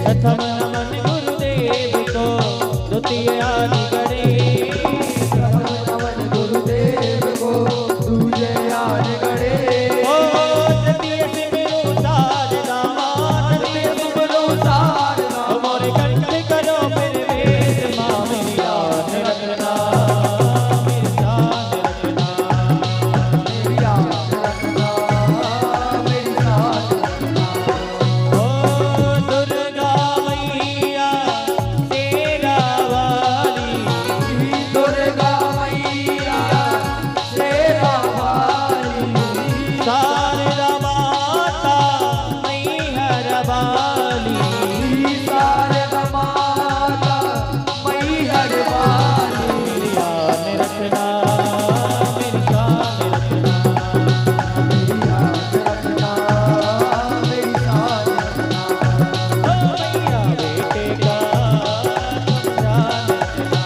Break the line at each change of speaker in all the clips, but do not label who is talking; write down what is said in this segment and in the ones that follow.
प्रथम नमन गुरुदेव को, द्वितीय आदि गणेश।
प्रथम नमन गुरुदेव को, दूजे आदि गणेश।
ओ तृतीय सिमरो शारदा माँ,
तृतीय सिमरो शारदा माँ।
मोरे कंठ करो फिर वेद माँ, मेरी याद रखना, मेरी जान रखना।
मेरी याद रखना, मेरी याद रखना।
ओ दुर्गा मैया तेरा वाली,
दुर्गा मैया शेरा वाली।
शारदा माता मैहर वाली।
शारदा माता मैहर वाली।
मेरी याद रखना, मेरी जान रखना।
मेरी याद रखना, मेरी याद रखना।
ओ मैया बेटे का तुम ध्यान रखना।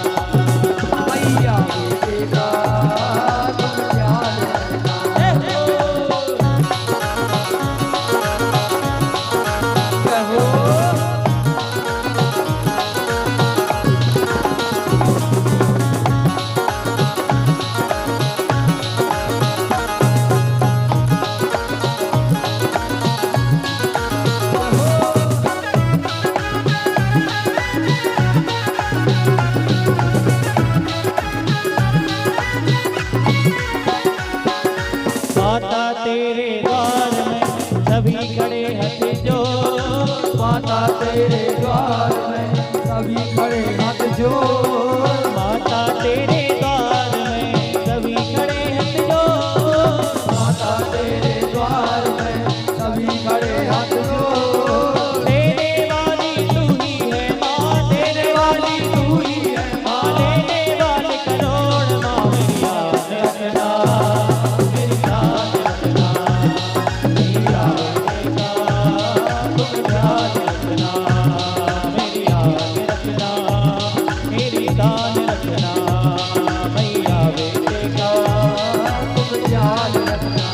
मैया बेटे का तुम ध्यान रखना। कहो
माता तेरे द्वार में सभी खड़े हथ जोड़।
माता तेरे द्वार में सभी खड़े हाथ जोड़।
माता तेरे द्वार में सभी खड़े हथ जोड़।
माता तेरे द्वार में सभी खड़े हाथ जोड़।
तेरे वाली तू ही है माँ, तेरे वाली तू ही है माँ, लेने वाले करोड़ माँ। मेरी याद रखना, मेरी याद रखना। मैया बेटे का तुम ध्यान रखना। मेरी याद रखना, मेरी दान रखना। मैया बेटे का
तुम ध्यान रखना।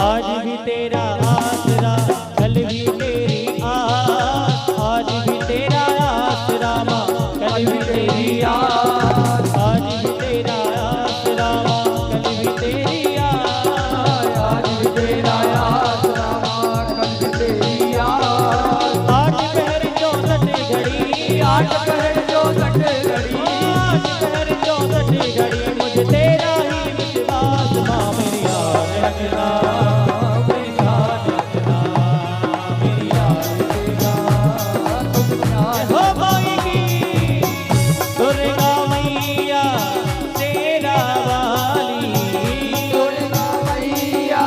आज भी तेरा आसरा, कल भी तेरी आस। आज भी तेरा आसरा माँ, कल भी तेरी आस। आज भी तेरा आसरा माँ, कल भी तेरी आस।
आज भी तेरा आसरा माँ, कल भी तेरी आस।
आठ पहर 64 घड़ी,
आठ पहर 64 घड़ी।
आठ पहर 64 घड़ी मुझे तेरा ही विश्वास माँ। मेरी याद रखना, मेरी याद रखना। मेरी याद रखना।
तुम ध्यान
हो माई की दुर्गा मैया तेरा वाली।
दुर्गा मैया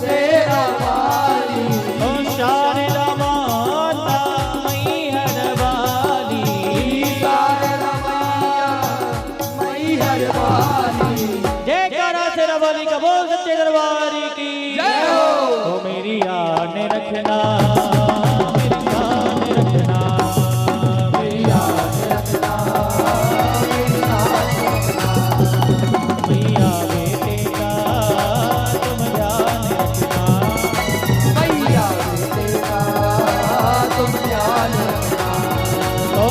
शेरा वाली।
ओ शारदा माता मैहर वाली।
शारदा मैया मैहर वाली।
जयकारा शेरा वाली का बोल सच्चे दरबार की
जय हो।
ओ मेरी याद रखना, मेरी जान रखना। मेरी याद
रखना, मेरी याद रखना।
मैया बेटे का तुम ध्यान रखना।
मैया बेटे का तुम ध्यान रखना।
ओ